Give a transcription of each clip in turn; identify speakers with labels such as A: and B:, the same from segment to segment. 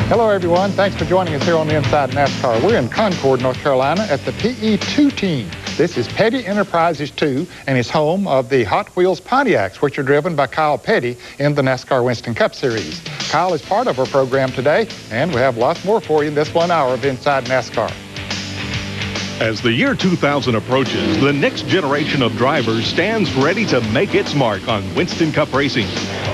A: Hello, everyone. Thanks for joining us here on the Inside NASCAR. We're in Concord, North Carolina at the PE2 team. This is Petty Enterprises 2, and it's home of the Hot Wheels Pontiacs, which are driven by Kyle Petty in the NASCAR Winston Cup Series. Kyle is part of our program today, and we have lots more for you in this 1 hour of Inside NASCAR.
B: As the year 2000 approaches, the next generation of drivers stands ready to make its mark on Winston Cup racing.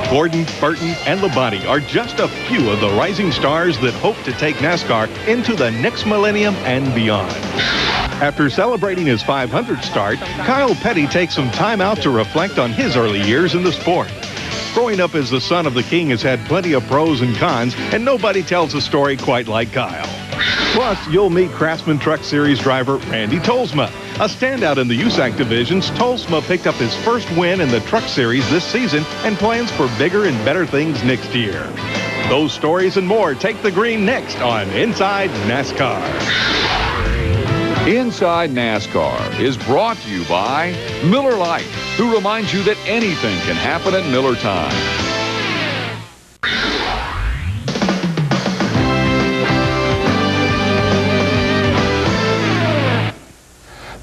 B: Gordon, Burton, and Labonte are just a few of the rising stars that hope to take NASCAR into the next millennium and beyond. After celebrating his 500th start, Kyle Petty takes some time out to reflect on his early years in the sport. Growing up as the son of the king has had plenty of pros and cons, and nobody tells a story quite like Kyle. Plus, you'll meet Craftsman Truck Series driver Randy Tolsma. A standout in the USAC divisions, Tolsma picked up his first win in the Truck Series this season and plans for bigger and better things next year. Those stories and more take the green next on Inside NASCAR.
C: Inside NASCAR is brought to you by Miller Lite, who reminds you that anything can happen at Miller time.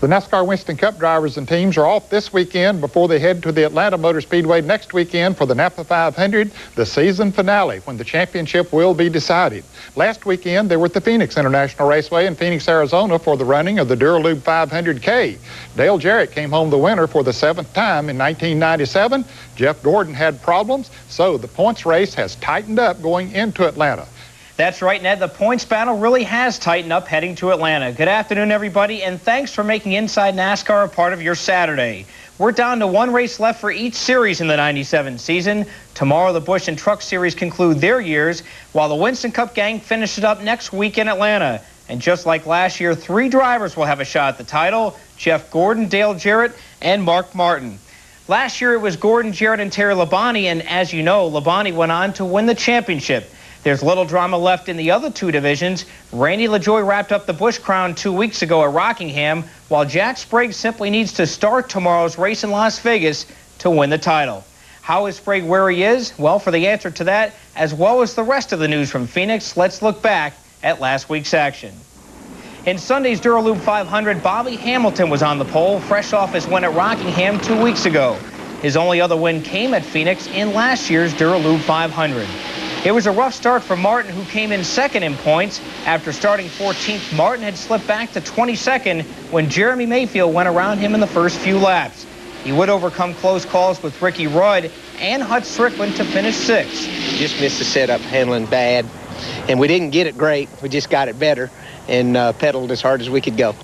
A: The NASCAR Winston Cup drivers and teams are off this weekend before they head to the Atlanta Motor Speedway next weekend for the Napa 500, the season finale, when the championship will be decided. Last weekend, they were at the Phoenix International Raceway in Phoenix, Arizona for the running of the Duralube 500K. Dale Jarrett came home the winner for the 7th time in 1997. Jeff Gordon had problems, so the points race has tightened up going into Atlanta.
D: That's right, Ned. The points battle really has tightened up heading to Atlanta. Good afternoon, everybody, and thanks for making Inside NASCAR a part of your Saturday. We're down to one race left for each series in the 97 season. Tomorrow, the Busch and Truck Series conclude their years, while the Winston Cup gang finishes up next week in Atlanta. And just like last year, 3 drivers will have a shot at the title: Jeff Gordon, Dale Jarrett, and Mark Martin. Last year, it was Gordon, Jarrett, and Terry Labonte, and as you know, Labonte went on to win the championship. There's little drama left in the other 2 divisions. Randy LaJoie wrapped up the Busch Crown 2 weeks ago at Rockingham, while Jack Sprague simply needs to start tomorrow's race in Las Vegas to win the title. How is Sprague where he is? Well, for the answer to that, as well as the rest of the news from Phoenix, let's look back at last week's action. In Sunday's Duralube 500, Bobby Hamilton was on the pole, fresh off his win at Rockingham 2 weeks ago. His only other win came at Phoenix in last year's Duralube 500. It was a rough start for Martin, who came in second in points. After starting 14th, Martin had slipped back to 22nd when Jeremy Mayfield went around him in the first few laps. He would overcome close calls with Ricky Rudd and Hut Strickland to finish 6th.
E: Just missed the setup, handling bad, and we didn't get it great. We just got it better and pedaled as hard as we could go.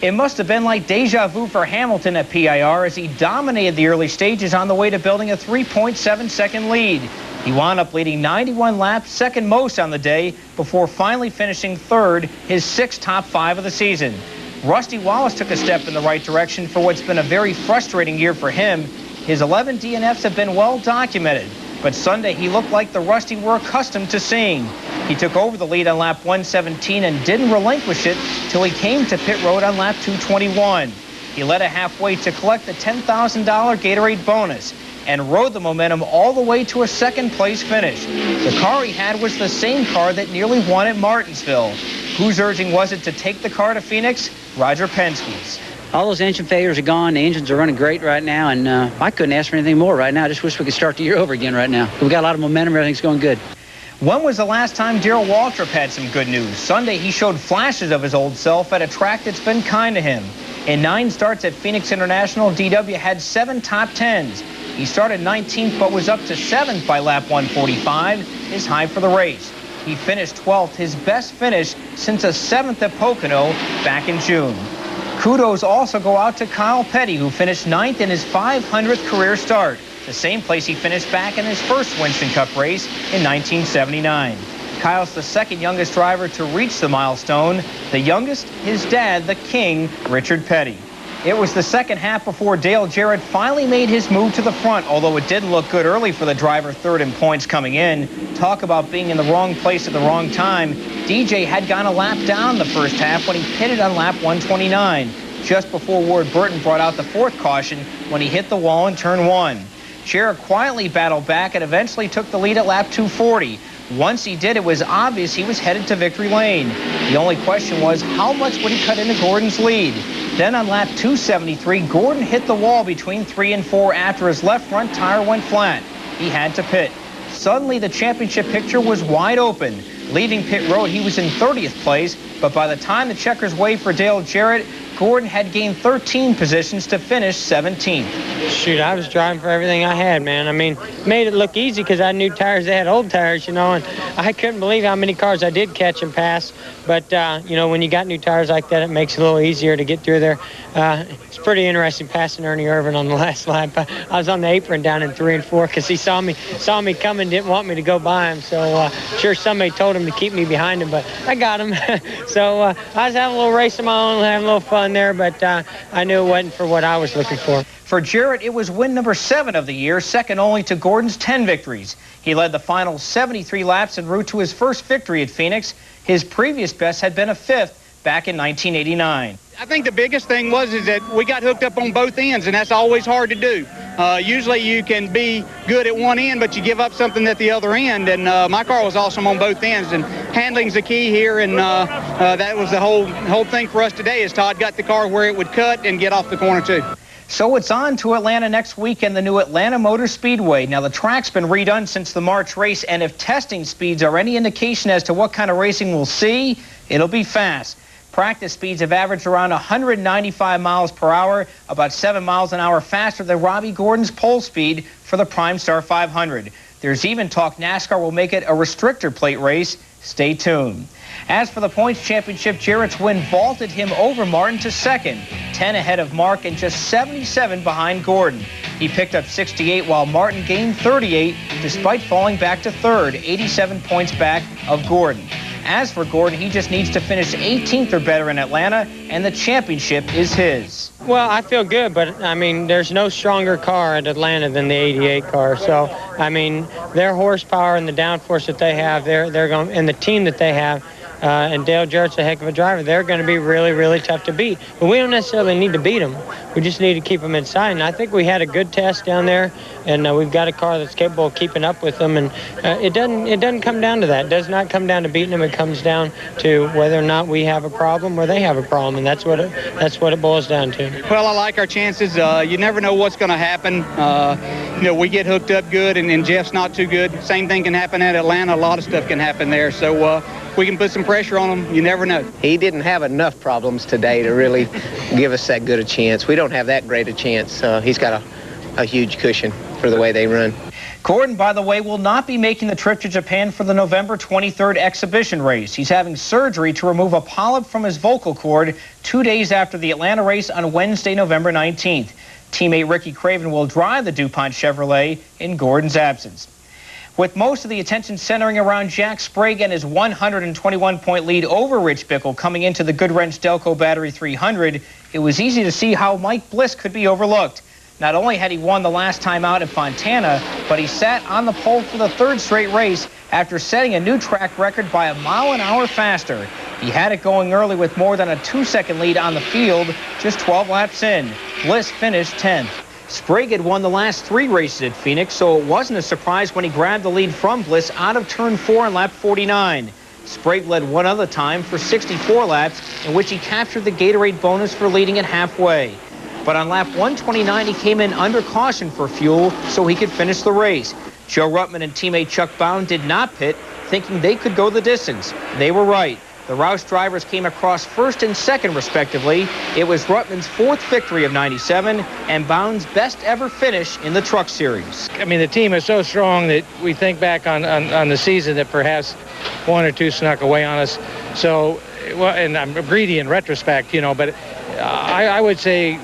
D: It must have been like deja vu for Hamilton at PIR as he dominated the early stages on the way to building a 3.7-second lead. He wound up leading 91 laps, second most on the day, before finally finishing 3rd, his 6th top 5 of the season. Rusty Wallace took a step in the right direction for what's been a very frustrating year for him. His 11 DNFs have been well documented, but Sunday he looked like the Rusty we're accustomed to seeing. He took over the lead on lap 117 and didn't relinquish it till he came to pit road on lap 221. He led it halfway to collect the $10,000 Gatorade bonus and rode the momentum all the way to a 2nd place finish. The car he had was the same car that nearly won at Martinsville. Whose urging was it to take the car to Phoenix? Roger Penske's.
F: All those engine failures are gone. The engines are running great right now, and I couldn't ask for anything more right now. I just wish we could start the year over again right now. We got a lot of momentum. Everything's going good.
D: When was the last time Darrell Waltrip had some good news? Sunday, he showed flashes of his old self at a track that's been kind to him. In 9 starts at Phoenix International, DW had 7 top 10s. He started 19th but was up to 7th by lap 145, his high for the race. He finished 12th, his best finish since a 7th at Pocono back in June. Kudos also go out to Kyle Petty, who finished 9th in his 500th career start, the same place he finished back in his first Winston Cup race in 1979. Kyle's the 2nd youngest driver to reach the milestone. The youngest, his dad, the King, Richard Petty. It was the second half before Dale Jarrett finally made his move to the front, although it didn't look good early for the driver 3rd in points coming in. Talk about being in the wrong place at the wrong time. DJ had gone a lap down the first half when he pitted on lap 129, just before Ward Burton brought out the 4th caution when he hit the wall in turn 1. Jarrett quietly battled back and eventually took the lead at lap 240. Once he did, it was obvious he was headed to victory lane. The only question was, how much would he cut into Gordon's lead? Then on lap 273, Gordon hit the wall between 3 and 4 after his left front tire went flat. He had to pit. Suddenly, the championship picture was wide open. Leaving pit road, he was in 30th place, but by the time the checkers waved for Ned Jarrett, Gordon had gained 13 positions to finish 17th.
G: Shoot, I was driving for everything I had, man. I mean, made it look easy because I knew tires, they had old tires, you know, and I couldn't believe how many cars I did catch and pass. But, you know, when you got new tires like that, it makes it a little easier to get through there. It's pretty interesting passing Ernie Irvin on the last lap. I was on the apron down in 3 and 4 because he saw me coming, didn't want me to go by him. So, sure, somebody told him to keep me behind him, but I got him. So I was having a little race of my own, having a little fun there, but I knew it wasn't for what I was looking for.
D: For Jarrett, it was win number 7 of the year, second only to Gordon's 10 victories. He led the final 73 laps en route to his first victory at Phoenix. His previous best had been a 5th back in 1989.
H: I think the biggest thing was that we got hooked up on both ends, and that's always hard to do. Usually you can be good at one end, but you give up something at the other end, and my car was awesome on both ends, and handling's the key here, and that was the whole thing for us today, is Todd got the car where it would cut and get off the corner too.
D: So it's on to Atlanta next week and the new Atlanta Motor Speedway. Now, the track's been redone since the March race, and if testing speeds are any indication as to what kind of racing we'll see, it'll be fast. Practice speeds have averaged around 195 miles per hour, about 7 miles an hour faster than Robbie Gordon's pole speed for the Prime Star 500. There's even talk NASCAR will make it a restrictor plate race. Stay tuned. As for the points championship, Jarrett's win vaulted him over Martin to second, 10 ahead of Mark and just 77 behind Gordon. He picked up 68 while Martin gained 38 despite falling back to third, 87 points back of Gordon. As for Gordon, he just needs to finish 18th or better in Atlanta, and the championship is his.
G: Well, I feel good, but, I mean, there's no stronger car at Atlanta than the 88 car. So, I mean, their horsepower and the downforce that they have, they're going, and the team that they have, and Ned Jarrett's a heck of a driver. They're going to be really, really tough to beat. But we don't necessarily need to beat them. We just need to keep them inside. And I think we had a good test down there, and we've got a car that's capable of keeping up with them. And it doesn't come down to that. It does not come down to beating them. It comes down to whether or not we have a problem or they have a problem, and that's what it boils down to.
H: Well, I like our chances. You never know what's going to happen. You know, we get hooked up good, and Jeff's not too good. Same thing can happen at Atlanta. A lot of stuff can happen there. So we can put some pressure on him. You never know.
E: He didn't have enough problems today to really give us that good a chance. We don't have that great a chance. He's got a huge cushion for the way they run.
D: Gordon, by the way, will not be making the trip to Japan for the November 23rd exhibition race. He's having surgery to remove a polyp from his vocal cord 2 days after the Atlanta race on Wednesday, November 19th. Teammate Ricky Craven will drive the DuPont Chevrolet in Gordon's absence. With most of the attention centering around Jack Sprague and his 121-point lead over Rich Bickle coming into the Goodwrench Delco Battery 300, it was easy to see how Mike Bliss could be overlooked. Not only had he won the last time out at Fontana, but he sat on the pole for the 3rd straight race after setting a new track record by a mile an hour faster. He had it going early with more than a 2-second lead on the field, just 12 laps in. Bliss finished 10th. Sprague had won the last 3 races at Phoenix, so it wasn't a surprise when he grabbed the lead from Bliss out of turn 4 on lap 49. Sprague led one other time for 64 laps, in which he captured the Gatorade bonus for leading it halfway. But on lap 129, he came in under caution for fuel so he could finish the race. Joe Ruttman and teammate Chuck Bound did not pit, thinking they could go the distance. They were right. The Roush drivers came across 1st and 2nd, respectively. It was Ruttman's 4th victory of 97 and Bound's best ever finish in the Truck Series.
G: I mean, the team is so strong that we think back on the season that perhaps 1 or 2 snuck away on us. So, well, and I'm greedy in retrospect, you know, but I would say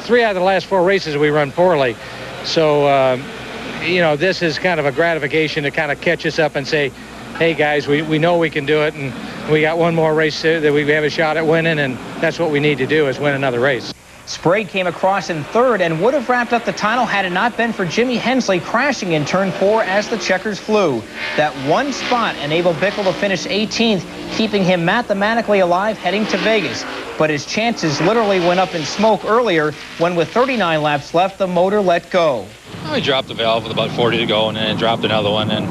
G: 3 out of the last 4 races we run poorly. So, you know, this is kind of a gratification to kind of catch us up and say, hey, guys, we know we can do it, and we got one more race that we have a shot at winning, and that's what we need to do is win another race.
D: Sprague came across in 3rd and would have wrapped up the title had it not been for Jimmy Hensley crashing in turn 4 as the checkers flew. That one spot enabled Bickle to finish 18th, keeping him mathematically alive heading to Vegas. But his chances literally went up in smoke earlier when, with 39 laps left, the motor let go.
I: I dropped the valve with about 40 to go, and then I dropped another one, and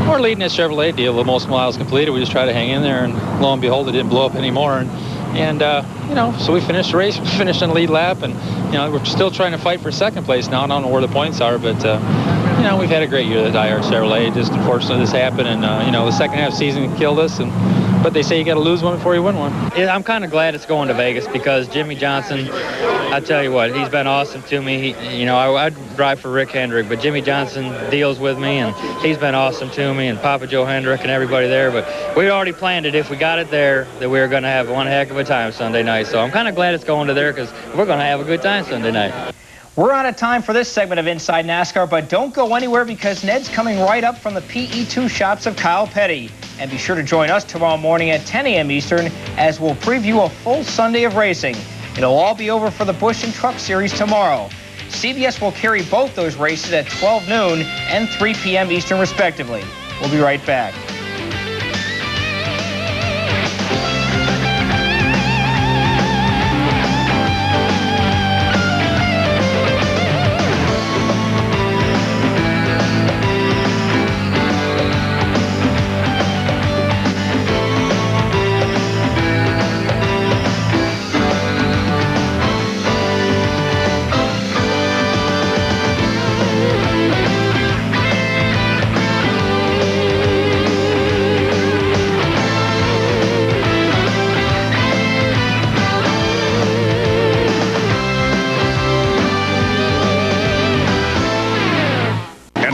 I: We're leading that Chevrolet deal with most miles completed. We just try to hang in there, and lo and behold, it didn't blow up anymore. And you know, so we finished the race. We finished on the lead lap, and you know, we're still trying to fight for second place now. I don't know where the points are, but you know, we've had a great year at IR Chevrolet. Just unfortunately this happened, and you know, the second half season killed us. But they say you got to lose one before you win one.
J: Yeah, I'm kind of glad it's going to Vegas because Jimmy Johnson, I tell you what, he's been awesome to me. You know, I'd drive for Rick Hendrick, but Jimmy Johnson deals with me, and he's been awesome to me, and Papa Joe Hendrick and everybody there. But we'd already planned it if we got it there that we were going to have one heck of a time Sunday night. So I'm kind of glad it's going to there because we're going to have a good time Sunday night.
D: We're out of time for this segment of Inside NASCAR, but don't go anywhere because Ned's coming right up from the PE2 shops of Kyle Petty. And be sure to join us tomorrow morning at 10 a.m. Eastern as we'll preview a full Sunday of racing. It'll all be over for the Busch and Truck Series tomorrow. CBS will carry both those races at 12 noon and 3 p.m. Eastern respectively. We'll be right back.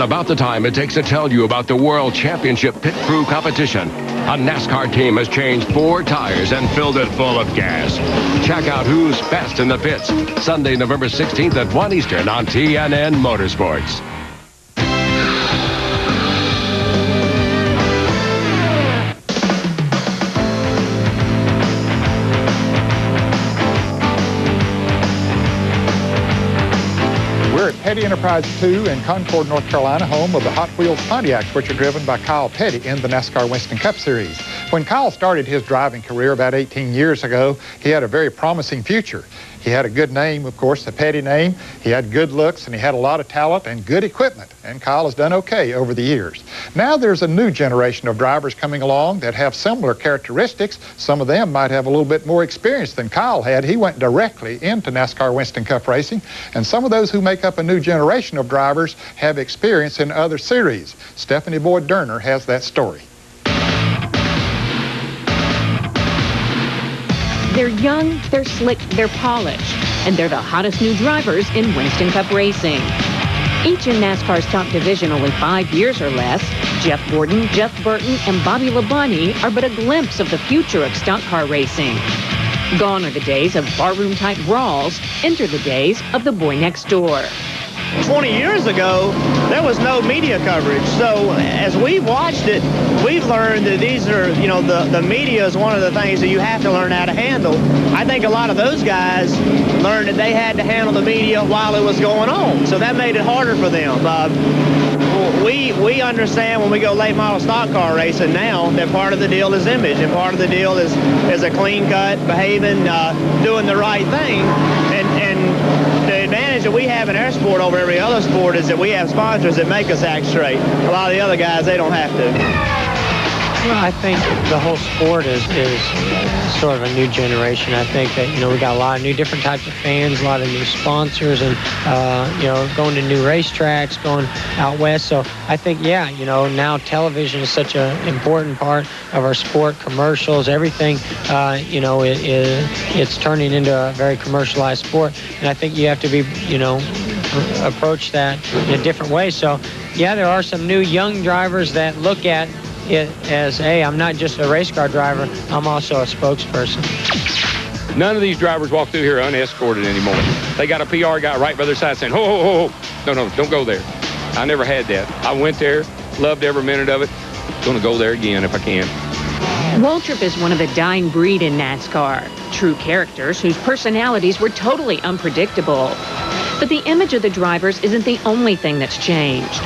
K: About the time it takes to tell you about the World Championship Pit Crew competition. A NASCAR team has changed 4 tires and filled it full of gas. Check out who's best in the pits. Sunday, November 16th at 1 Eastern on TNN Motorsports.
A: Petty Enterprises 2 in Concord, North Carolina, home of the Hot Wheels Pontiacs, which are driven by Kyle Petty in the NASCAR Winston Cup Series. When Kyle started his driving career about 18 years ago, he had a very promising future. He had a good name, of course, the Petty name. He had good looks, and he had a lot of talent and good equipment, and Kyle has done okay over the years. Now there's a new generation of drivers coming along that have similar characteristics. Some of them might have a little bit more experience than Kyle had. He went directly into NASCAR Winston Cup racing, and some of those who make up a new generation of drivers have experience in other series. Stephanie Boyd-Durner has that story.
L: They're young, they're slick, they're polished, and they're the hottest new drivers in Winston Cup racing. Each in NASCAR's top division only 5 years or less, Jeff Gordon, Jeff Burton, and Bobby Labonte are but a glimpse of the future of stock car racing. Gone are the days of barroom-type brawls. Enter the days of the boy next door.
M: 20 years ago, there was no media coverage. So as we've watched it, we've learned that these are, you know, the media is one of the things that you have to learn how to handle. I think a lot of those guys learned that they had to handle the media while it was going on. So that made it harder for them. We understand when we go late model stock car racing now that part of the deal is image and part of the deal is a clean cut, behaving, doing the right thing. And the advantage that we have in our sport over every other sport is that we have sponsors that make us act straight. A lot of the other guys, they don't have to.
G: Well, I think the whole sport is sort of a new generation. I think that, you know, we got a lot of new different types of fans, a lot of new sponsors, and, you know, going to new racetracks, going out west. So I think, yeah, you know, now television is such an important part of our sport, commercials, everything, you know, it's turning into a very commercialized sport. And I think you have to be, you know, approach that in a different way. So, yeah, there are some new young drivers that look at it as, hey, I'm not just a race car driver, I'm also a spokesperson.
N: None of these drivers walk through here unescorted anymore. They got a PR guy right by their side saying, ho, ho, ho, no, don't go there. I never had that. I went there, loved every minute of it, gonna go there again if I can.
L: Waltrip is one of the dying breed in NASCAR. True characters whose personalities were totally unpredictable. But the image of the drivers isn't the only thing that's changed.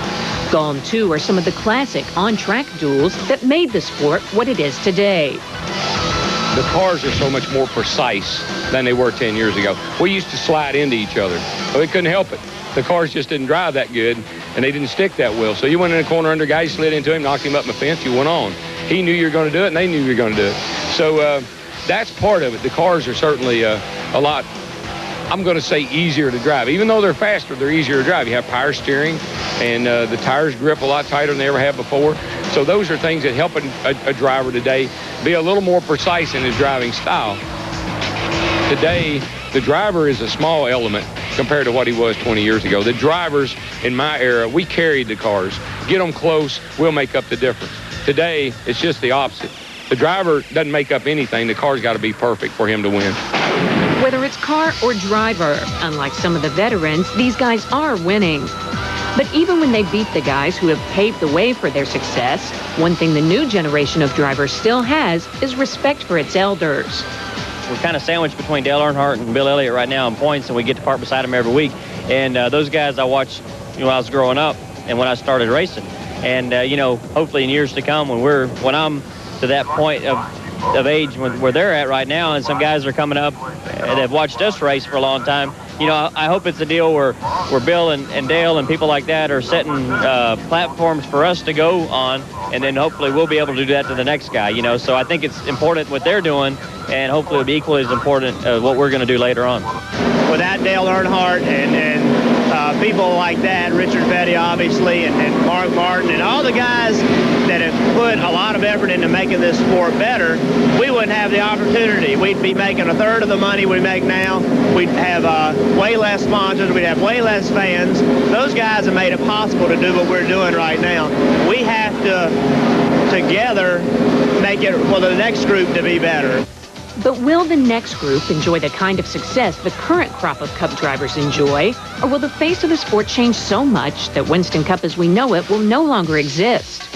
L: Gone, too, are some of the classic on-track duels that made the sport what it is today.
N: The cars are so much more precise than they were 10 years ago. We used to slide into each other. We couldn't help it. The cars just didn't drive that good. and they didn't stick that well. So you went in the corner under a guy, you slid into him, knocked him up in the fence, you went on. He knew you were going to do it, and they knew you were going to do it. So that's part of it. The cars are certainly a lot, I'm going to say, easier to drive. Even though they're faster, they're easier to drive. You have power steering, and the tires grip a lot tighter than they ever have before. So those are things that help a driver today be a little more precise in his driving style. Today, the driver is a small element compared to what he was 20 years ago. The drivers in my era, we carried the cars. Get them close, we'll make up the difference. Today, it's just the opposite. The driver doesn't make up anything. The car's got to be perfect for him to win.
L: Whether it's car or driver, unlike some of the veterans, these guys are winning. But even when they beat the guys who have paved the way for their success, one thing the new generation of drivers still has is respect for its elders.
O: We're kind of sandwiched between Dale Earnhardt and Bill Elliott right now in points, and we get to park beside them every week. And those guys I watched when I was growing up and when I started racing. And, hopefully in years to come when I'm to that point of age where they're at right now, and some guys are coming up that have watched us race for a long time, I hope it's a deal where Bill and Dale and people like that are setting platforms for us to go on, and then hopefully we'll be able to do that to the next guy, So I think it's important what they're doing, and hopefully it'll be equally as important what we're going to do later on.
M: Without Dale Earnhardt and people like that, Richard Petty obviously, and Mark Martin, and all the guys that have put a lot of effort into making this sport better, we wouldn't have the opportunity. We'd be making a third of the money we make now. We'd have way less sponsors. We'd have way less fans. Those guys have made it possible to do what we're doing right now. We have to, together, make it for the next group to be better.
L: But will the next group enjoy the kind of success the current crop of Cup drivers enjoy? Or will the face of the sport change so much that Winston Cup as we know it will no longer exist?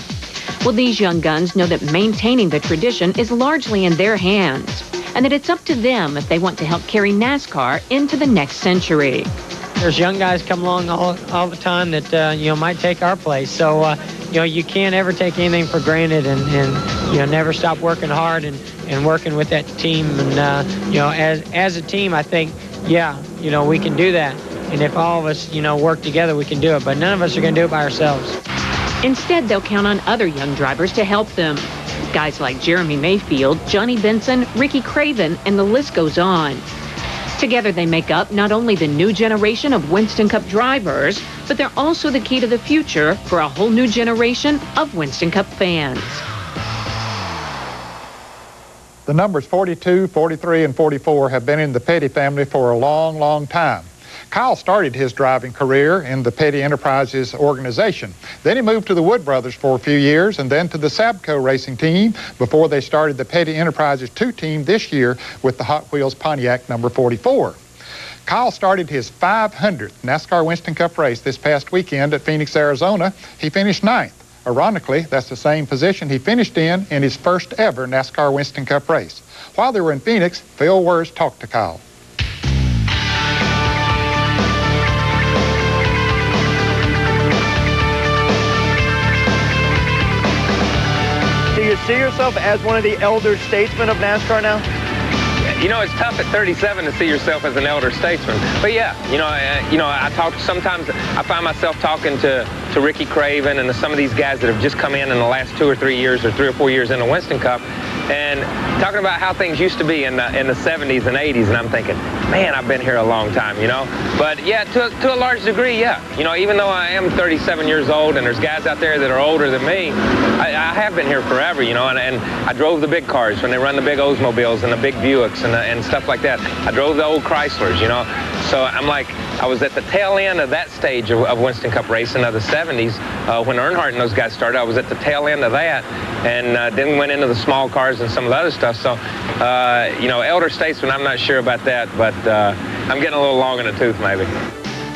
L: Well, these young guns know that maintaining the tradition is largely in their hands, and that it's up to them if they want to help carry NASCAR into the next century.
G: There's young guys come along all the time that, might take our place. So, you can't ever take anything for granted, and never stop working hard and working with that team. And, as a team, I think, we can do that. And if all of us, work together, we can do it. But none of us are going to do it by ourselves.
L: Instead, they'll count on other young drivers to help them. Guys like Jeremy Mayfield, Johnny Benson, Ricky Craven, and the list goes on. Together, they make up not only the new generation of Winston Cup drivers, but they're also the key to the future for a whole new generation of Winston Cup fans.
A: The numbers 42, 43, and 44 have been in the Petty family for a long, long time. Kyle started his driving career in the Petty Enterprises organization. Then he moved to the Wood Brothers for a few years and then to the Sabco racing team before they started the Petty Enterprises 2 team this year with the Hot Wheels Pontiac number 44. Kyle started his 500th NASCAR Winston Cup race this past weekend at Phoenix, Arizona. He finished 9th. Ironically, that's the same position he finished in his first ever NASCAR Winston Cup race. While they were in Phoenix, Phil Wurz talked to Kyle.
P: Do you see yourself as one of the elder statesmen of NASCAR now?
Q: It's tough at 37 to see yourself as an elder statesman. But yeah, I talk sometimes. I find myself talking to Ricky Craven and to some of these guys that have just come in the last 2 or 3 years or 3 or 4 years in the Winston Cup, and talking about how things used to be in the 70s and 80s, and I'm thinking, man, I've been here a long time, But yeah, to a large degree, yeah. Even though I am 37 years old and there's guys out there that are older than me, I have been here forever, and I drove the big cars when they run the big Oldsmobiles and the big Buicks and stuff like that. I drove the old Chryslers, So I'm like, I was at the tail end of that stage of Winston Cup racing of the 70s when Earnhardt and those guys started. I was at the tail end of that, and then went into the small cars and some of the other stuff. So, elder statesman, I'm not sure about that, but I'm getting a little long in the tooth, maybe.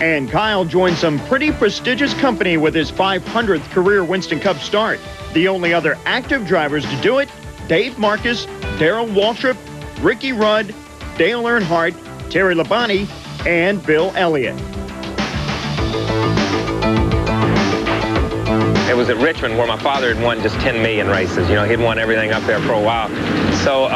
P: And Kyle joined some pretty prestigious company with his 500th career Winston Cup start. The only other active drivers to do it, Dave Marcus, Darrell Waltrip, Ricky Rudd, Dale Earnhardt, Terry Labonte, and Bill Elliott.
Q: It was at Richmond where my father had won just 10 million races. He'd won everything up there for a while. So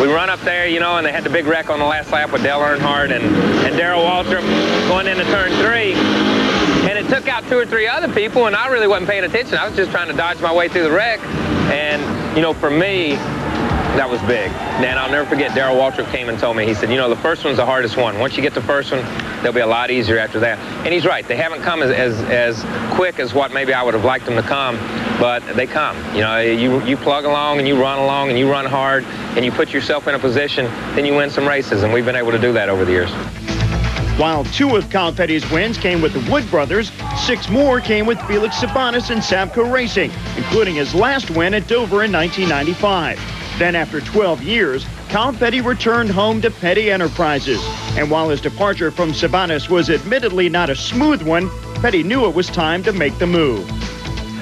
Q: we run up there, and they had the big wreck on the last lap with Dale Earnhardt and Darrell Waltrip going into turn 3. And it took out 2 or 3 other people, and I really wasn't paying attention. I was just trying to dodge my way through the wreck. And, you know, for me, that was big. And I'll never forget, Darrell Waltrip came and told me, he said, you know, the first one's the hardest one. Once you get the first one, they'll be a lot easier after that. And he's right. They haven't come as quick as what maybe I would have liked them to come, but they come. You know, you plug along and you run and you run hard and you put yourself in a position, then you win some races. And we've been able to do that over the years.
P: While 2 of Kyle Petty's wins came with the Wood brothers, 6 more came with Felix Sabanes and Savco Racing, including his last win at Dover in 1995. Then after 12 years, Kyle Petty returned home to Petty Enterprises. And while his departure from Sabanes was admittedly not a smooth one, Petty knew it was time to make the move.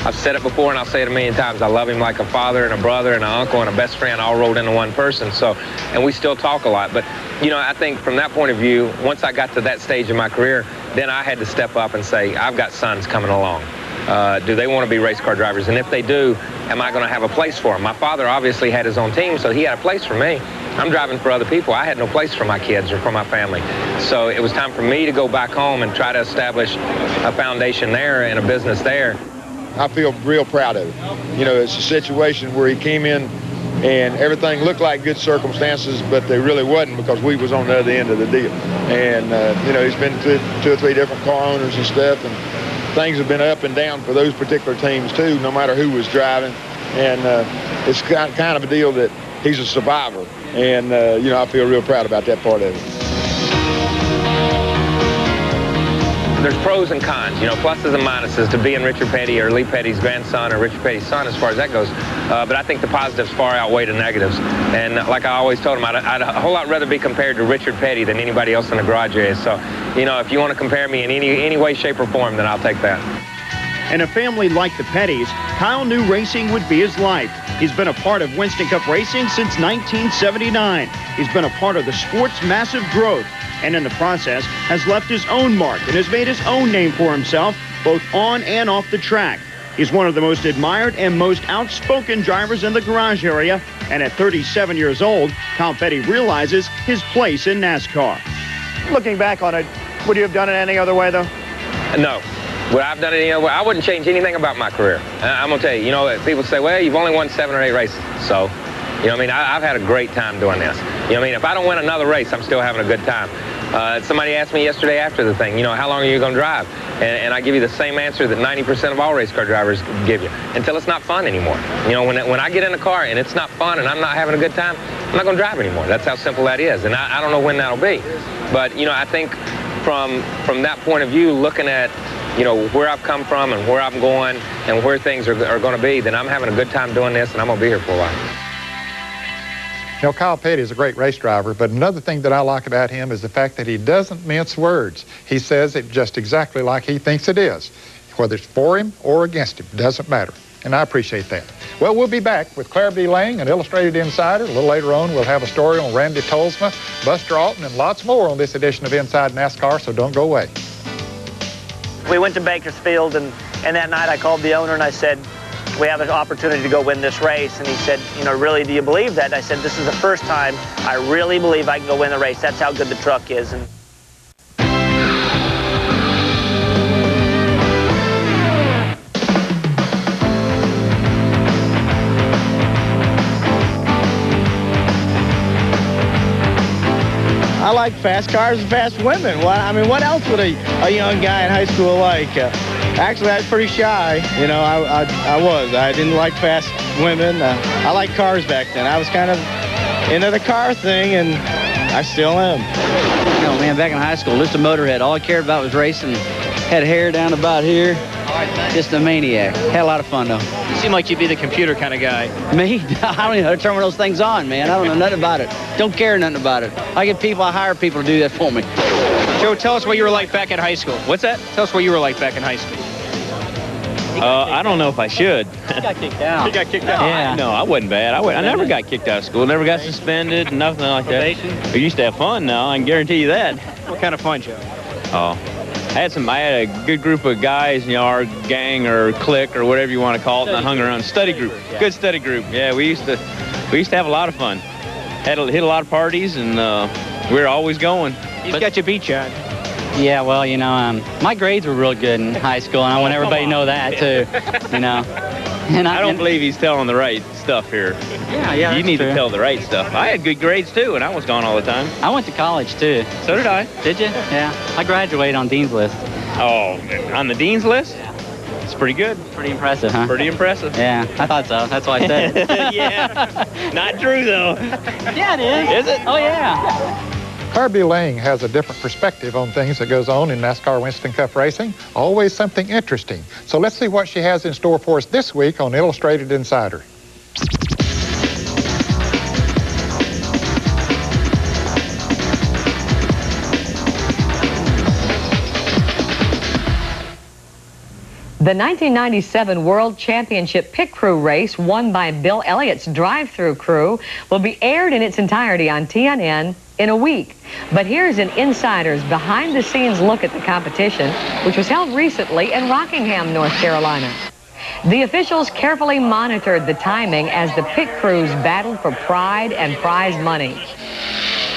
Q: I've said it before and I'll say it a million times. I love him like a father and a brother and an uncle and a best friend all rolled into one person. So, and we still talk a lot. But, you know, I think from that point of view, once I got to that stage in my career, then I had to step up and say, I've got sons coming along. Do they want to be race car drivers? And if they do, am I going to have a place for them? My father obviously had his own team, so he had a place for me. I'm driving for other people. I had no place for my kids or for my family. So it was time for me to go back home and try to establish a foundation there and a business there.
R: I feel real proud of it. You know, it's a situation where he came in and everything looked like good circumstances, but they really wasn't because we was on the other end of the deal. And, you know, he's been to 2 or 3 different car owners and stuff, and things have been up and down for those particular teams, too, no matter who was driving. And it's kind of a deal that he's a survivor. And, you know, I feel real proud about that part of it.
Q: There's pros and cons, you know, pluses and minuses to being Richard Petty or Lee Petty's grandson or Richard Petty's son as far as that goes. But I think the positives far outweigh the negatives. And like I always told him, I'd a whole lot rather be compared to Richard Petty than anybody else in the garage area. So, you know, if you want to compare me in any way, shape, or form, then I'll take that.
P: In a family like the Pettys, Kyle knew racing would be his life. He's been a part of Winston Cup racing since 1979. He's been a part of the sport's massive growth, and in the process has left his own mark and has made his own name for himself, both on and off the track. He's one of the most admired and most outspoken drivers in the garage area, and at 37 years old, Kyle Petty realizes his place in NASCAR.
M: Looking back on it, would you have done it any other way, though?
Q: No. Would I have done it any other way? I wouldn't change anything about my career. I'm going to tell you, you know, people say, well, you've only won 7 or 8 races. So, you know what I mean? I've had a great time doing this. You know what I mean? If I don't win another race, I'm still having a good time. Somebody asked me yesterday after the thing, you know, how long are you going to drive? And I give you the same answer that 90% of all race car drivers give you, until it's not fun anymore. You know, when I get in a car and it's not fun and I'm not having a good time, I'm not going to drive anymore. That's how simple that is. And I don't know when that'll be. But, you know, I think from that point of view, looking at, you know, where I've come from and where I'm going and where things are going to be, then I'm having a good time doing this and I'm going to be here for a while.
A: You know, Kyle Petty is a great race driver, but another thing that I like about him is the fact that he doesn't mince words. He says it just exactly like he thinks it is. Whether it's for him or against him, doesn't matter. And I appreciate that. Well, we'll be back with Claire B. Lang, an Illustrated Insider. A little later on, we'll have a story on Randy Tolsma, Buster Altson, and lots more on this edition of Inside NASCAR, so don't go away.
S: We went to Bakersfield, and that night I called the owner and I said, we have an opportunity to go win this race. And he said, you know, really, do you believe that? And I said, this is the first time I really believe I can go win the race. That's how good the truck is. And
T: I like fast cars and fast women. I mean, what else would a young guy in high school like? Actually, I was pretty shy. You know, I was. I didn't like fast women. I liked cars back then. I was kind of into the car thing, and I still am.
F: You know, man, back in high school, just a motorhead. All I cared about was racing. Had hair down about here. Just a maniac. Had a lot of fun, though.
D: You seem like you'd be the computer kind of guy.
F: Me? I don't even know how to turn one of those things on, man. I don't know nothing about it. Don't care nothing about it. I hire people to do that for me.
D: Joe, tell us what you were like back in high school. What's that? Tell us what you were like back in high school.
J: I don't know if I should.
F: He got kicked out.
D: He got kicked out?
J: Yeah. No, I wasn't bad. I never got kicked out of school. Never got suspended, nothing like that. We used to have fun now, I can guarantee you that.
D: What kind of fun, Joe?
J: Oh. I had a good group of guys, you know, our gang or clique or whatever you want to call it, and I hung around. Study group. Good study group. Yeah, we used to have a lot of fun. Hit a lot of parties, and we were always going.
D: He's got you beat, John.
F: Yeah, well, you know, my grades were real good in high school, and I want everybody to know that, too, you know. And
U: I don't believe he's telling the right stuff here.
F: Yeah,
U: you need to tell the right stuff. I had good grades, too, and I was gone all the time.
F: I went to college, too.
U: So did I.
F: Did you? Yeah. I graduated on Dean's List.
U: Oh, on the Dean's List?
F: Yeah.
U: It's pretty good.
F: Pretty impressive, huh?
U: Pretty impressive.
F: Yeah, I thought so. That's why I said it.
U: Yeah. Not true, though.
F: Yeah, it is.
U: Is it?
F: Oh, yeah.
A: Kirby Lang has a different perspective on things that goes on in NASCAR Winston Cup racing. Always something interesting. So let's see what she has in store for us this week on Illustrated Insider.
V: The 1997 World Championship Pit Crew race, won by Bill Elliott's drive-through crew, will be aired in its entirety on TNN in a week. But here's an insider's behind-the-scenes look at the competition, which was held recently in Rockingham, North Carolina. The officials carefully monitored the timing as the pit crews battled for pride and prize money.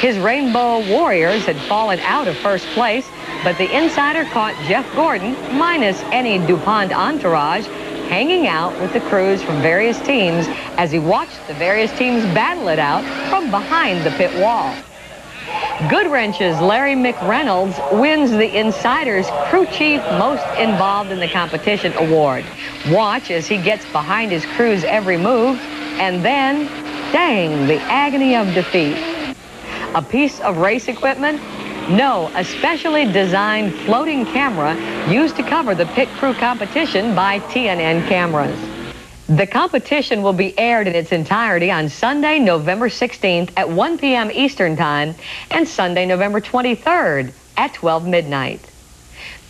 V: His Rainbow Warriors had fallen out of first place, but the insider caught Jeff Gordon, minus any DuPont entourage, hanging out with the crews from various teams as he watched the various teams battle it out from behind the pit wall. Goodwrench's Larry McReynolds wins the Insider's Crew Chief Most Involved in the Competition award. Watch as he gets behind his crew's every move, and then, dang, the agony of defeat. A piece of race equipment? No, a specially designed floating camera used to cover the pit crew competition by TNN cameras. The competition will be aired in its entirety on Sunday, November 16th at 1 p.m. Eastern Time and Sunday, November 23rd at 12 midnight.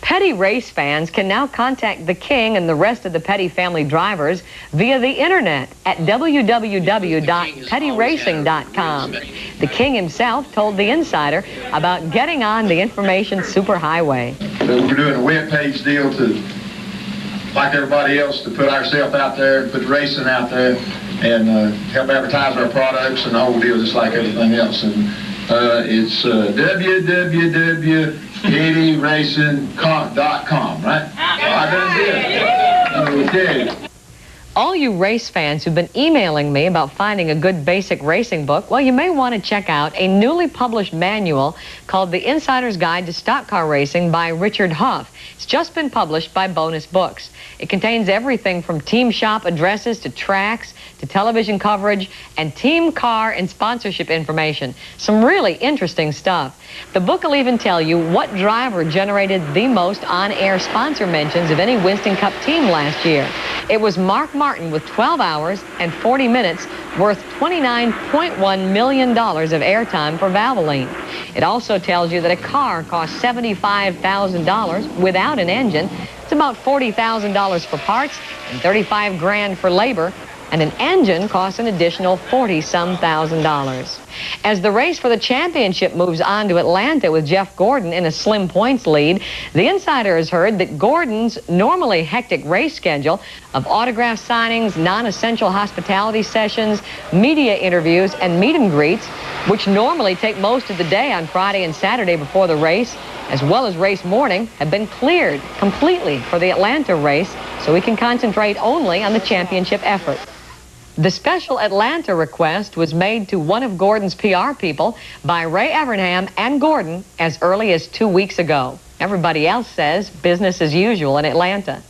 V: Petty race fans can now contact the King and the rest of the Petty family drivers via the internet at www.pettyracing.com. The King himself told the Insider about getting on the information superhighway.
R: We're doing a web page deal to, like everybody else, to put ourselves out there, put racing out there, and help advertise our products and the whole deal, just like everything else. And it's www.pettyracing.com, right? I done did. Okay.
V: All you race fans who've been emailing me about finding a good basic racing book, well, you may want to check out a newly published manual called The Insider's Guide to Stock Car Racing by Richard Huff. It's just been published by Bonus Books. It contains everything from team shop addresses to tracks to television coverage and team car and sponsorship information. Some really interesting stuff. The book will even tell you what driver generated the most on-air sponsor mentions of any Winston Cup team last year. It was Mark Martin with 12 hours and 40 minutes, worth $29.1 million of airtime for Valvoline. It also tells you that a car costs $75,000 without an engine. It's about $40,000 for parts and $35 grand for labor, and an engine costs an additional $40-some thousand. As the race for the championship moves on to Atlanta with Jeff Gordon in a slim points lead, the Insider has heard that Gordon's normally hectic race schedule of autograph signings, non-essential hospitality sessions, media interviews, and meet and greets, which normally take most of the day on Friday and Saturday before the race, as well as race morning, have been cleared completely for the Atlanta race, so he can concentrate only on the championship effort. The special Atlanta request was made to one of Gordon's PR people by Ray Evernham and Gordon as early as 2 weeks ago. Everybody else says business as usual in Atlanta.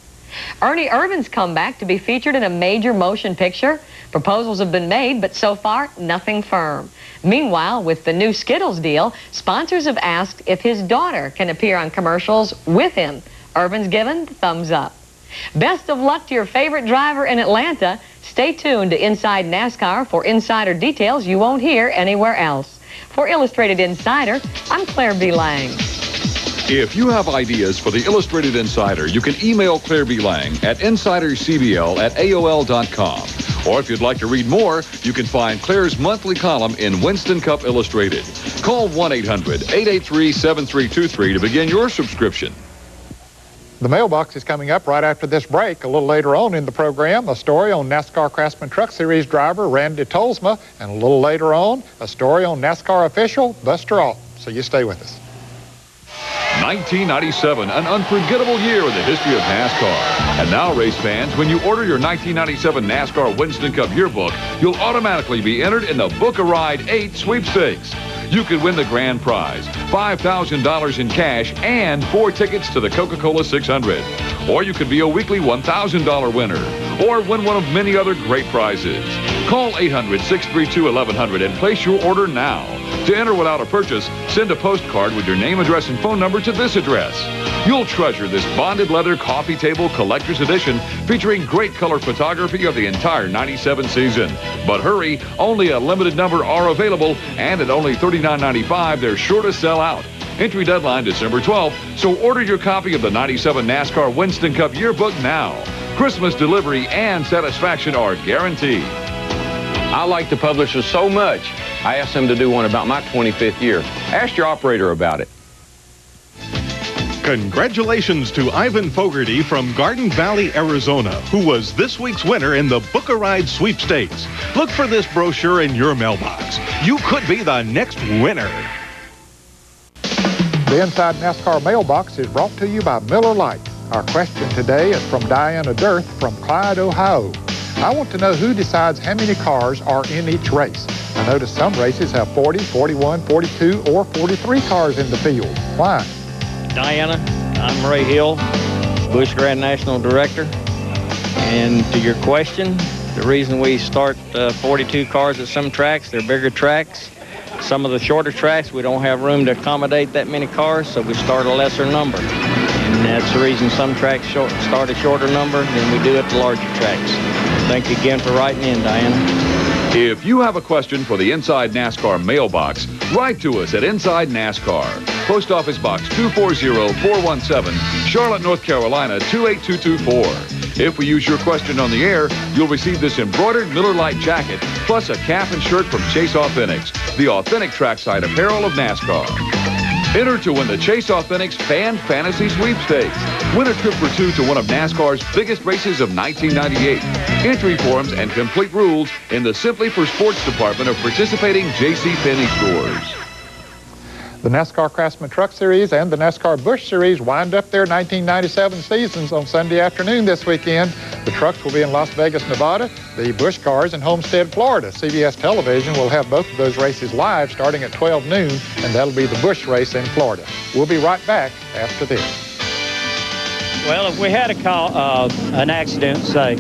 V: Ernie Irvin's come back to be featured in a major motion picture. Proposals have been made, but so far, nothing firm. Meanwhile, with the new Skittles deal, sponsors have asked if his daughter can appear on commercials with him. Irvin's given the thumbs up. Best of luck to your favorite driver in Atlanta. Stay tuned to Inside NASCAR for insider details you won't hear anywhere else. For Illustrated Insider, I'm Claire B. Lang.
C: If you have ideas for the Illustrated Insider, you can email Claire B. Lang at insidercbl@aol.com. Or if you'd like to read more, you can find Claire's monthly column in Winston Cup Illustrated. Call 1-800-883-7323 to begin your subscription.
A: The mailbox is coming up right after this break. A little later on in the program, a story on NASCAR Craftsman Truck Series driver Randy Tolsma, and a little later on, a story on NASCAR official Buster Alt. So you stay with us.
C: 1997, an unforgettable year in the history of NASCAR. And now, race fans, when you order your 1997 NASCAR Winston Cup yearbook, you'll automatically be entered in the Book a Ride 8 Sweepstakes. You could win the grand prize, $5,000 in cash and 4 tickets to the Coca-Cola 600. Or you could be a weekly $1,000 winner, or win one of many other great prizes. Call 800-632-1100 and place your order now. To enter without a purchase, send a postcard with your name, address, and phone number to this address. You'll treasure this bonded leather coffee table collector's edition featuring great color photography of the entire 97 season. But hurry, only a limited number are available, and at only $39.95, they're sure to sell out. Entry deadline December 12th, so order your copy of the 97 NASCAR Winston Cup yearbook now. Christmas delivery and satisfaction are guaranteed.
N: I like the publisher so much, I asked them to do one about my 25th year. Ask your operator about it.
B: Congratulations to Ivan Fogarty from Garden Valley, Arizona, who was this week's winner in the Book a Ride Sweepstakes. Look for this brochure in your mailbox. You could be the next winner.
A: The Inside NASCAR Mailbox is brought to you by Miller Lite. Our question today is from Diana Dirth from Clyde, Ohio. I want to know who decides how many cars are in each race. I notice some races have 40, 41, 42, or 43 cars in the field. Why?
H: Diana, I'm Ray Hill, Busch Grand National Director. And to your question, the reason we start 42 cars at some tracks, they're bigger tracks. Some of the shorter tracks, we don't have room to accommodate that many cars, so we start a lesser number. And that's the reason some tracks start a shorter number than we do at the larger tracks. Thank you again for writing in, Diana.
C: If you have a question for the Inside NASCAR mailbox, write to us at Inside NASCAR. Post Office Box 240-417, Charlotte, North Carolina 28224. If we use your question on the air, you'll receive this embroidered Miller Lite jacket, plus a cap and shirt from Chase Authentics, the authentic trackside apparel of NASCAR. Enter to win the Chase Authentics Fan Fantasy Sweepstakes. Win a trip for 2 to one of NASCAR's biggest races of 1998. Entry forms and complete rules in the Simply for Sports department of participating JCPenney stores.
A: The NASCAR Craftsman Truck Series and the NASCAR Busch Series wind up their 1997 seasons on Sunday afternoon this weekend. The trucks will be in Las Vegas, Nevada, the Busch cars in Homestead, Florida. CBS Television will have both of those races live starting at 12 noon, and that'll be the Busch race in Florida. We'll be right back after this.
W: Well, if we had an accident, say,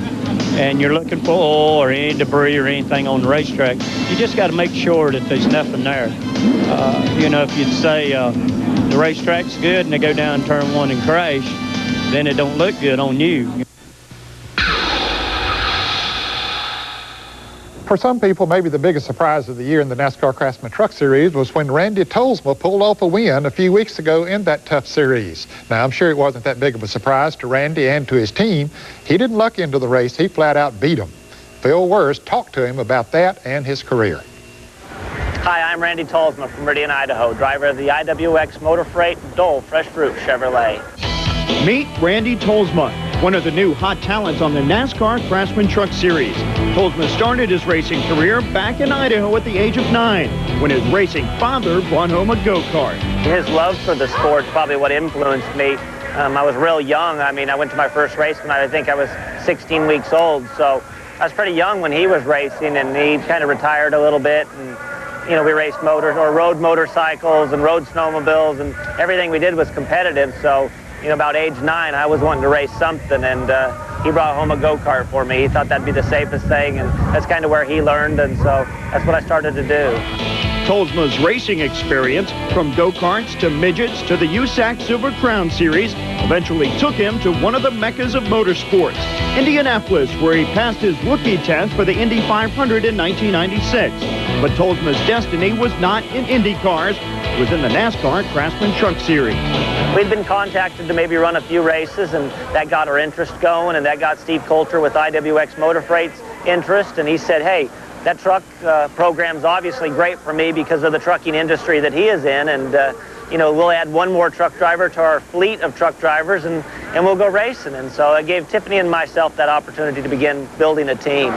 W: and you're looking for oil or any debris or anything on the racetrack, you just got to make sure that there's nothing there. You know, if you'd say the racetrack's good and they go down turn 1 and crash, then it don't look good on you.
A: For some people, maybe the biggest surprise of the year in the NASCAR Craftsman Truck Series was when Randy Tolsma pulled off a win a few weeks ago in that tough series. Now, I'm sure it wasn't that big of a surprise to Randy and to his team. He didn't luck into the race. He flat out beat them. Phil Wurst talked to him about that and his career.
S: Hi, I'm Randy Tolsma from Meridian, Idaho, driver of the IWX Motor Freight Dole Fresh Fruit Chevrolet.
P: Meet Randy Tolsma, one of the new hot talents on the NASCAR Craftsman Truck Series. Tolsma started his racing career back in Idaho at the age of 9, when his racing father brought home a go-kart.
S: His love for the sport is probably what influenced me. I was real young. I mean, I went to my first race when I think I was 16 weeks old, so I was pretty young when he was racing, and he kind of retired a little bit. And you know, we raced road motorcycles and road snowmobiles, and everything we did was competitive. So, you know, about age 9, I was wanting to race something, and he brought home a go-kart for me. He thought that'd be the safest thing, and that's kind of where he learned, and so that's what I started to do.
P: Tolsma's racing experience, from go-karts to midgets to the USAC Silver Crown Series, eventually took him to one of the meccas of motorsports, Indianapolis, where he passed his rookie test for the Indy 500 in 1996. But Tolsma's destiny was not in Indy cars. It was in the NASCAR Craftsman Truck Series.
S: We'd been contacted to maybe run a few races, and that got our interest going, and that got Steve Coulter with IWX Motor Freight's interest, and he said, hey, that truck program's obviously great for me because of the trucking industry that he is in, and you know, we'll add one more truck driver to our fleet of truck drivers, and we'll go racing. And so it gave Tiffany and myself that opportunity to begin building a team.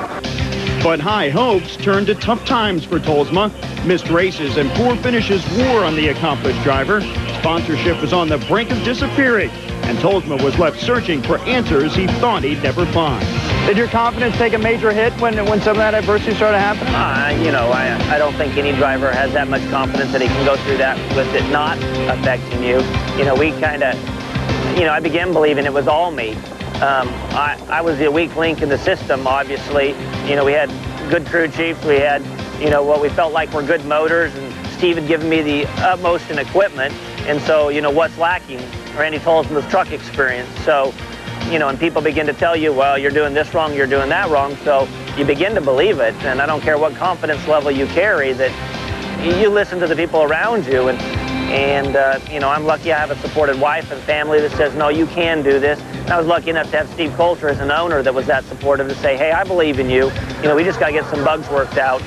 P: But high hopes turned to tough times for Tolsma. Missed races and poor finishes wore on the accomplished driver. Sponsorship was on the brink of disappearing, and Tolsma was left searching for answers he thought he'd never find.
S: Did your confidence take a major hit when some of that adversity started happening? I don't think any driver has that much confidence that he can go through that with it not affecting you. We kind of, I began believing it was all me. I was the weak link in the system, obviously. We had good crew chiefs. We had, what we felt like were good motors, and Steve had given me the utmost in equipment. And so, what's lacking? Randy Tolsma's truck experience. So, and people begin to tell you, well, you're doing this wrong, you're doing that wrong. So you begin to believe it. And I don't care what confidence level you carry, that you listen to the people around you. And I'm lucky I have a supported wife and family that says, no, you can do this. And I was lucky enough to have Steve Coulter as an owner that was that supportive to say, hey, I believe in you. We just got to get some bugs worked out.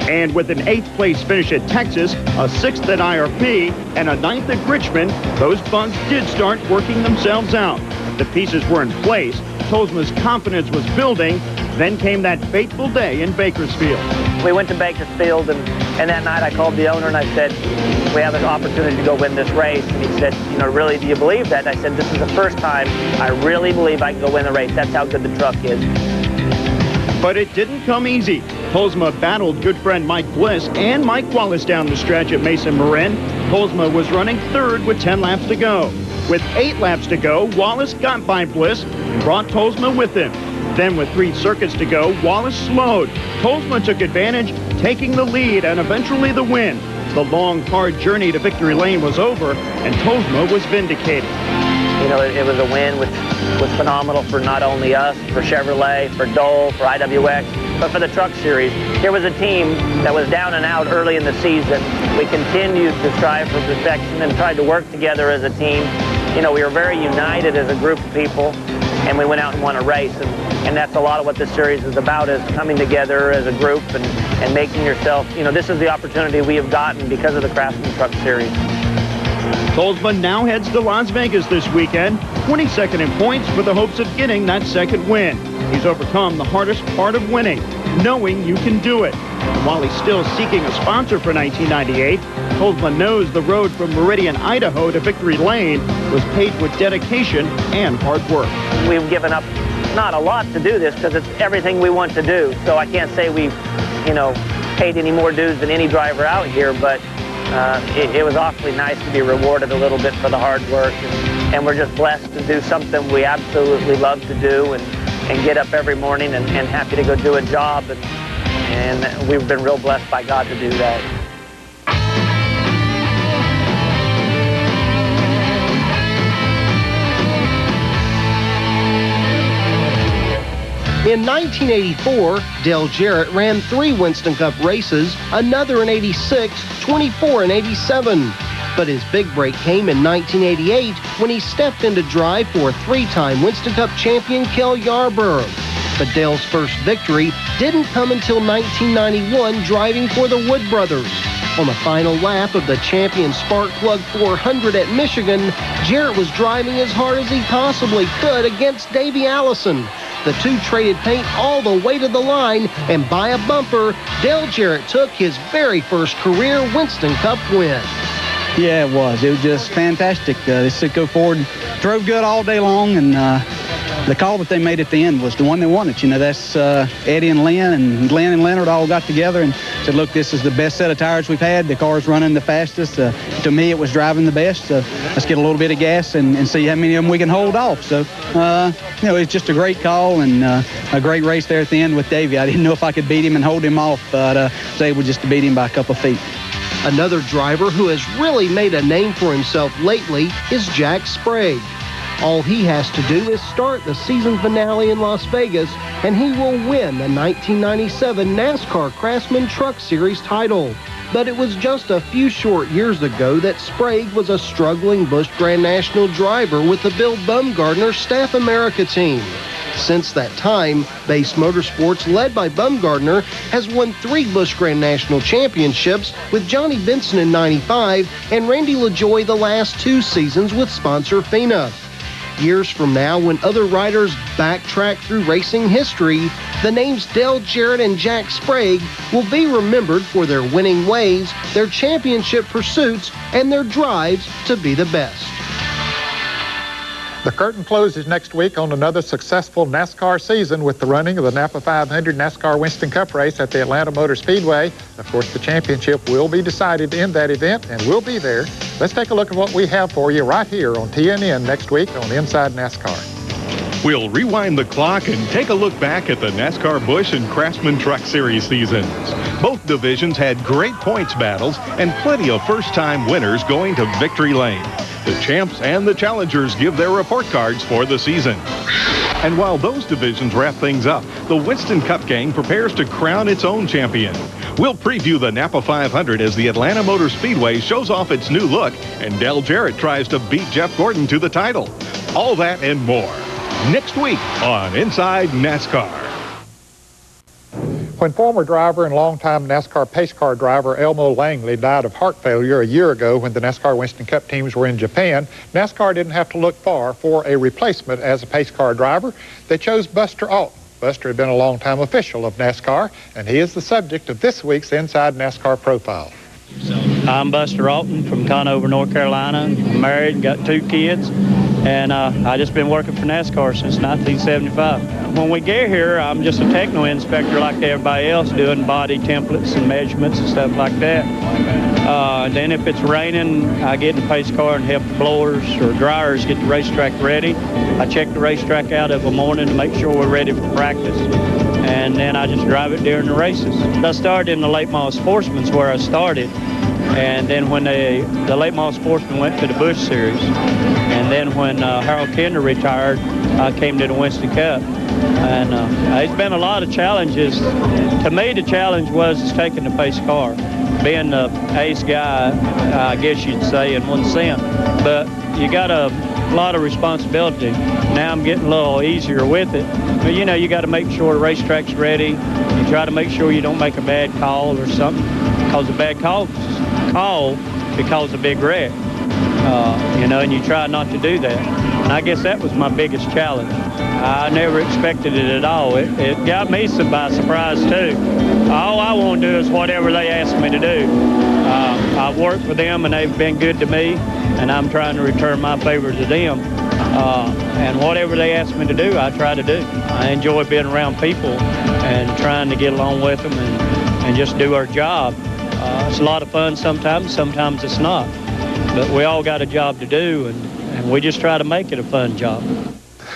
P: And with an 8th place finish at Texas, a 6th at IRP, and a 9th at Richmond, those bugs did start working themselves out. The pieces were in place. Tolsma's confidence was building. Then came that fateful day in Bakersfield.
S: We went to Bakersfield, and that night I called the owner and I said, we have an opportunity to go win this race. And he said, really, do you believe that? And I said, this is the first time I really believe I can go win the race. That's how good the truck is.
P: But it didn't come easy. Tolsma battled good friend Mike Bliss and Mike Wallace down the stretch at Mason Marin. Tolsma was running third with 10 laps to go. With 8 laps to go, Wallace got by Bliss and brought Tolsma with him. Then with 3 circuits to go, Wallace slowed. Tolsma took advantage, taking the lead and eventually the win. The long, hard journey to victory lane was over, and Tolsma was vindicated.
S: It was a win which was phenomenal for not only us, for Chevrolet, for Dole, for IWX, but for the Truck Series. Here was a team that was down and out early in the season. We continued to strive for perfection and tried to work together as a team. We were very united as a group of people, and we went out and won a race. And that's a lot of what this series is about, is coming together as a group and making yourself, this is the opportunity we have gotten because of the Craftsman Truck Series.
P: Tolsma now heads to Las Vegas this weekend, 22nd in points with the hopes of getting that second win. He's overcome the hardest part of winning, knowing you can do it. And while he's still seeking a sponsor for 1998, Tolsma knows the road from Meridian, Idaho to Victory Lane was paved with dedication and hard work.
S: We've given up not a lot to do this because it's everything we want to do. So I can't say we've, paid any more dues than any driver out here, but it was awfully nice to be rewarded a little bit for the hard work. And we're just blessed to do something we absolutely love to do and get up every morning and happy to go do a job. And we've been real blessed by God to do that.
E: In 1984, Ned Jarrett ran 3 Winston Cup races, another in 86, 24 in 87. But his big break came in 1988 when he stepped into drive for 3-time Winston Cup champion Cale Yarborough. But Dale's first victory didn't come until 1991 driving for the Wood Brothers. On the final lap of the champion Spark Plug 400 at Michigan, Jarrett was driving as hard as he possibly could against Davey Allison. The two traded paint all the way to the line, and by a bumper, Ned Jarrett took his very first career Winston Cup win.
F: Yeah, it was. It was just fantastic. The Sitco Ford drove good all day long, and the call that they made at the end was the one they wanted. That's Eddie and Lynn, and Glenn and Leonard all got together and said, look, this is the best set of tires we've had. The car's running the fastest. To me, it was driving the best. Let's get a little bit of gas and see how many of them we can hold off. So, it's just a great call and a great race there at the end with Davey. I didn't know if I could beat him and hold him off, but I was able just to beat him by a couple of feet.
E: Another driver who has really made a name for himself lately is Jack Sprague. All he has to do is start the season finale in Las Vegas, and he will win the 1997 NASCAR Craftsman Truck Series title. But it was just a few short years ago that Sprague was a struggling Busch Grand National driver with the Bill Bumgardner Staff America team. Since that time, Base Motorsports, led by Bumgardner, has won 3 Busch Grand National Championships with Johnny Benson in '95 and Randy LaJoie the last 2 seasons with sponsor FINA. Years from now, when other riders backtrack through racing history, The names Dale Jarrett and Jack Sprague will be remembered for their winning ways, their championship pursuits, and their drives to be the best.
A: The curtain closes next week on another successful NASCAR season with the running of the Napa 500 NASCAR Winston Cup race at the Atlanta Motor Speedway. Of course, the championship will be decided in that event, and we'll be there. Let's take a look at what we have for you right here on TNN next week on Inside NASCAR.
B: We'll rewind the clock and take a look back at the NASCAR Busch and Craftsman Truck Series seasons. Both divisions had great points battles and plenty of first-time winners going to victory lane. The champs and the challengers give their report cards for the season. And while those divisions wrap things up, the Winston Cup gang prepares to crown its own champion. We'll preview the Napa 500 as the Atlanta Motor Speedway shows off its new look and Dale Jarrett tries to beat Jeff Gordon to the title. All that and more next week on Inside NASCAR.
A: When former driver and longtime NASCAR pace car driver Elmo Langley died of heart failure a year ago when the NASCAR Winston Cup teams were in Japan, NASCAR didn't have to look far for a replacement as a pace car driver. They chose Buster Altson. Buster had been a longtime official of NASCAR, and he is the subject of this week's Inside NASCAR Profile.
W: I'm Buster Altson from Conover, North Carolina. I'm married, got 2 kids, and I just been working for NASCAR since 1975. When we get here, I'm just a techno inspector like everybody else, doing body templates and measurements and stuff like that. Then if it's raining, I get in the pace car and help the blowers or dryers get the racetrack ready. I check the racetrack out every morning to make sure we're ready for practice. And then I just drive it during the races. I started in the late model sportsman's where I started. And then when the late model sportsman went to the Busch Series, and then when Harold Kinder retired, I came to the Winston Cup. And it's been a lot of challenges. To me, the challenge was taking the pace car, being the ace guy, I guess you'd say, in one sense. But you got a lot of responsibility. Now I'm getting a little easier with it. But, you know, you got to make sure the racetrack's ready. You try to make sure you don't make a bad call or something, because a bad call because a big wreck. You know, and you try not to do that. And I guess that was my biggest challenge. I never expected it at all. It got me by surprise, too. All I want to do is whatever they ask me to do. I've worked for them, and they've been good to me, and I'm trying to return my favor to them. And whatever they ask me to do, I try to do. I enjoy being around people and trying to get along with them and just do our job. It's a lot of fun sometimes it's not. But we all got a job to do, and we just try to make it a fun job.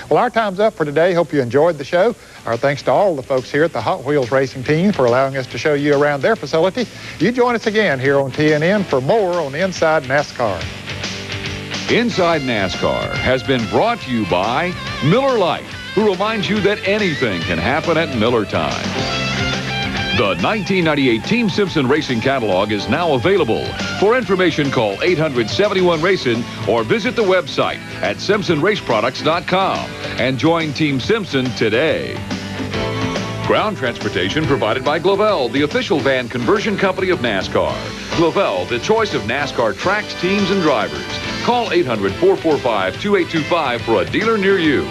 A: Well, our time's up for today. Hope you enjoyed the show. Our thanks to all the folks here at the Hot Wheels Racing team for allowing us to show you around their facility. You join us again here on TNN for more on Inside NASCAR.
C: Inside NASCAR has been brought to you by Miller Lite, who reminds you that anything can happen at Miller time. The 1998 Team Simpson Racing Catalog is now available. For information, call 800-71-RACIN or visit the website at SimpsonRaceProducts.com and join Team Simpson today. Ground transportation provided by Glavelle, the official van conversion company of NASCAR. Glavelle, the choice of NASCAR tracks, teams, and drivers. Call 800-445-2825 for a dealer near you.